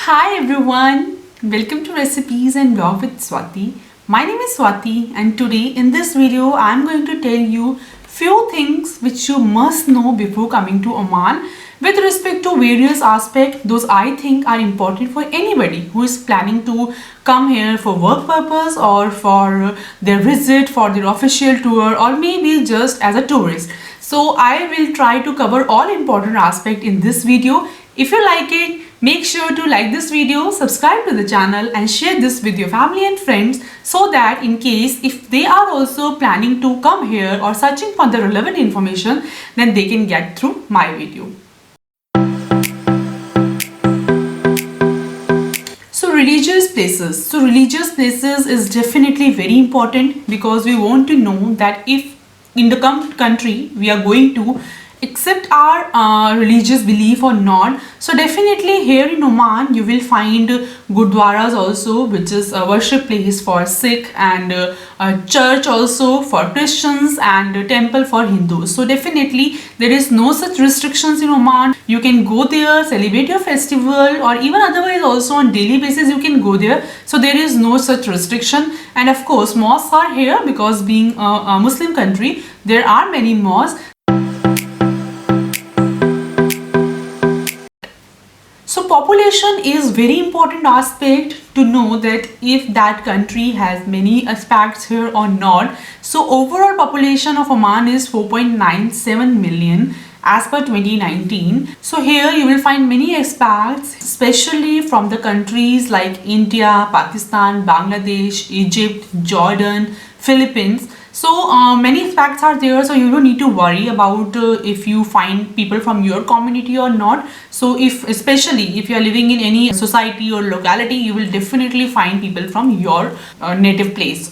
Hi everyone, welcome to Recipes and Blog with Swati. My name is Swati and today in this video I am going to tell you few things which you must know before coming to Oman with respect to various aspects. Those I think are important for anybody who is planning to come here for work purpose or for their visit, for their official tour, or maybe just as a tourist. So I will try to cover all important aspects in this video. If you like it, make sure to like this video, subscribe to the channel and share this with your family and friends so that in case if they are also planning to come here or searching for the relevant information, then they can get through my video. So religious places is definitely very important because we want to know that if in the country we are going to accept our religious belief or not. So definitely here in Oman you will find gurdwaras also, which is a worship place for Sikh, and a church also for Christians, and a temple for Hindus. So definitely there is no such restrictions in Oman. You can go there, celebrate your festival, or even otherwise also on daily basis you can go there. So there is no such restriction. And of course mosques are here because being a Muslim country there are many mosques. So population is very important aspect to know that if that country has many aspects here or not. So overall population of Oman is 4.97 million as per 2019. So here you will find many expats, especially from the countries like India, Pakistan, Bangladesh, Egypt, Jordan, Philippines. So many facts are there, so you don't need to worry about if you find people from your community or not. So especially if you are living in any society or locality, you will definitely find people from your native place.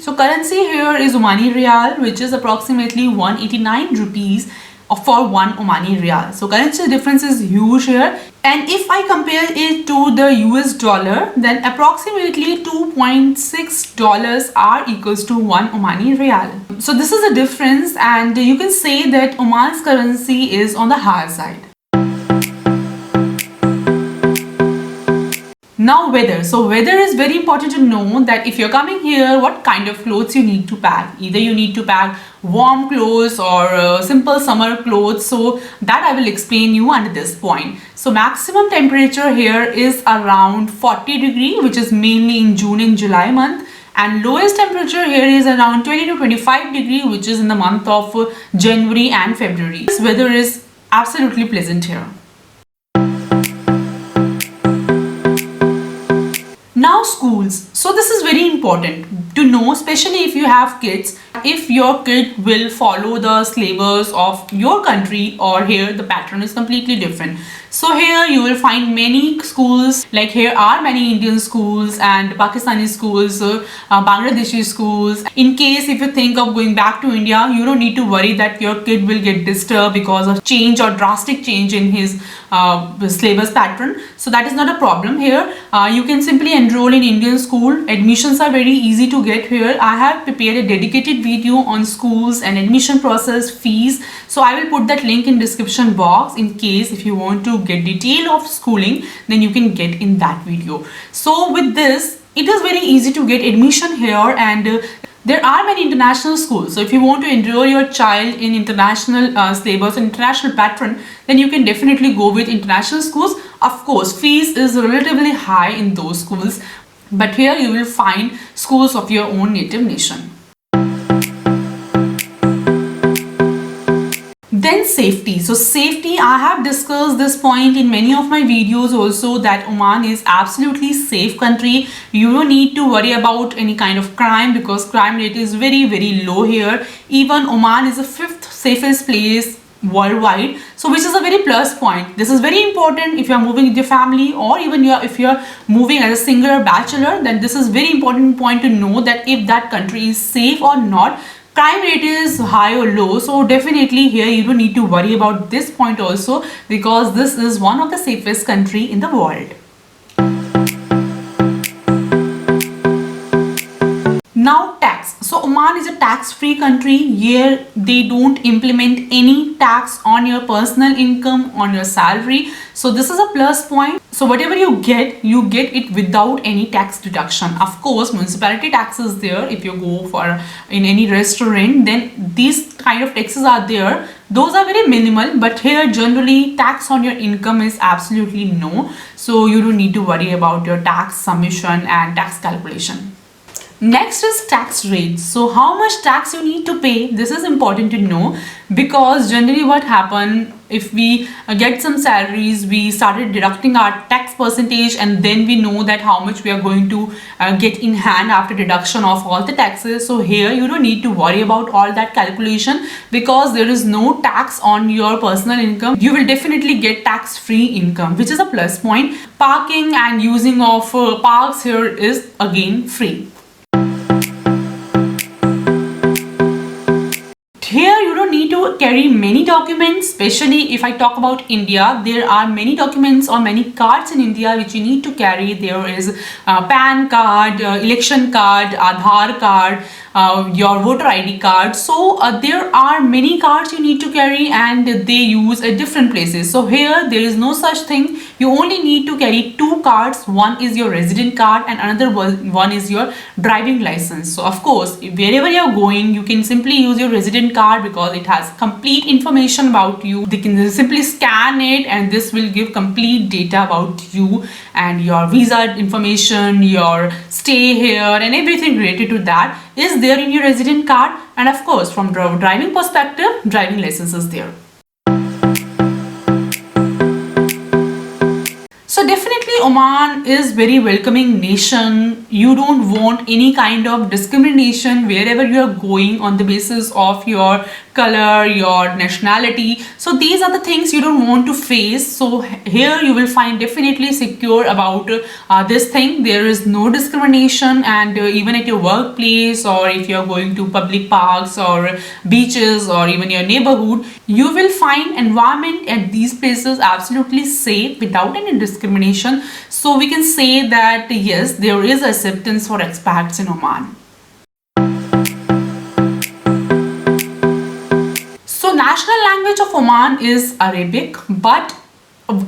So currency here is Omani Riyal, which is approximately 189 rupees for one Omani Riyal. So currency difference is huge here. And if I compare it to the US dollar, then approximately $2.6 are equals to one Omani Riyal. So this is a difference, and you can say that Oman's currency is on the higher side. Now weather. So weather is very important to know that if you're coming here, what kind of clothes you need to pack. Either you need to pack warm clothes or simple summer clothes. So that I will explain you under this point. So maximum temperature here is around 40 degree, which is mainly in June and July month. And lowest temperature here is around 20 to 25 degree, which is in the month of January and February. This weather is absolutely pleasant here. Now schools. So this is very important to know, especially if you have kids. If your kid will follow the syllabus of your country, or here the pattern is completely different. So here you will find many schools, like here are many Indian schools and Pakistani schools, Bangladeshi schools. In case if you think of going back to India, you don't need to worry that your kid will get disturbed because of change or drastic change in his syllabus pattern. So that is not a problem here. You can simply enroll in Indian school. Admissions are very easy to get here. I have prepared a dedicated video on schools and admission process, fees. So I will put that link in description box in case if you want to get detail of schooling, then you can get in that video. So with this, it is very easy to get admission here, and there are many international schools. So if you want to enroll your child in international syllabus, international pattern, then you can definitely go with international schools. Of course, fees is relatively high in those schools, but here you will find schools of your own native nation. Then safety. So safety, I have discussed this point in many of my videos also, that Oman is absolutely safe country. You don't need to worry about any kind of crime because crime rate is very low here. Even Oman is the 5th safest place worldwide, so which is a very plus point. This is very important if you are moving with your family, or even if you are moving as a single or bachelor, then this is very important point to know that if that country is safe or not. Crime rate is high or low, so definitely here you don't need to worry about this point also, because this is one of the safest country in the world. Now tax. So Oman is a tax-free country. Here they don't implement any tax on your personal income, on your salary. So this is a plus point. So whatever you get it without any tax deduction. Of course, municipality tax is there. If you go for in any restaurant, then these kind of taxes are there. Those are very minimal, but here generally tax on your income is absolutely no. So you don't need to worry about your tax submission and tax calculation. Next is tax rate. So how much tax you need to pay, this is important to know, because generally what happen, if we get some salaries, we started deducting our tax percentage, and then we know that how much we are going to get in hand after deduction of all the taxes. So here you don't need to worry about all that calculation, because there is no tax on your personal income. You will definitely get tax free income, which is a plus point. Parking and using of parks here is again free. Here you don't need to carry many documents, especially if I talk about India. There are many documents or many cards in India which you need to carry. There is PAN card, election card, Aadhaar card, your voter ID card. So there are many cards you need to carry, and they use at different places. So here there is no such thing. You only need to carry two cards. One is your resident card and another one is your driving license. So of course, wherever you are going, you can simply use your resident card because it has complete information about you. They can simply scan it, and this will give complete data about you and your visa information, your stay here, and everything related to that is there in your resident card. And of course, from driving perspective, driving license is there. So definitely Oman is very welcoming nation. You don't want any kind of discrimination wherever you are going on the basis of your color, your nationality. So these are the things you don't want to face. So here you will find definitely secure about this thing. There is no discrimination, and even at your workplace, or if you are going to public parks or beaches or even your neighborhood, you will find environment at these places absolutely safe without any discrimination. So we can say that yes, there is acceptance for expats in Oman. So national language of Oman is Arabic, but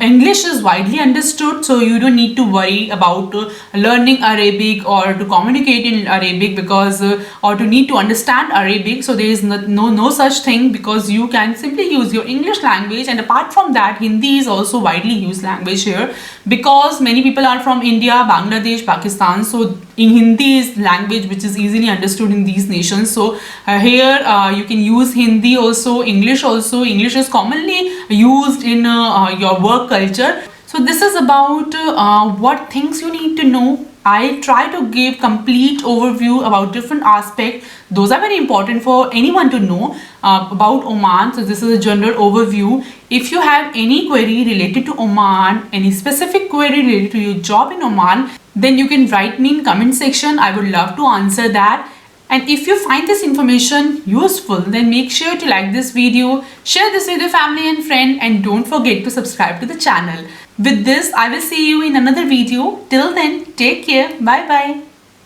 English is widely understood, so you don't need to worry about learning Arabic or to communicate in Arabic, because or to need to understand Arabic. So there is no such thing, because you can simply use your English language. And apart from that, Hindi is also widely used language here, because many people are from India, Bangladesh, Pakistan. So in Hindi is language which is easily understood in these nations. So here you can use Hindi also, English also. English is commonly used in your work culture. So this is about what things you need to know. I try to give complete overview about different aspects. Those are very important for anyone to know about Oman. So this is a general overview. If you have any query related to Oman, any specific query related to your job in Oman, then you can write me in comment section. I would love to answer that. And if you find this information useful, then make sure to like this video, share this with your family and friend, and don't forget to subscribe to the channel. With this, I will see you in another video. Till then, take care. Bye bye.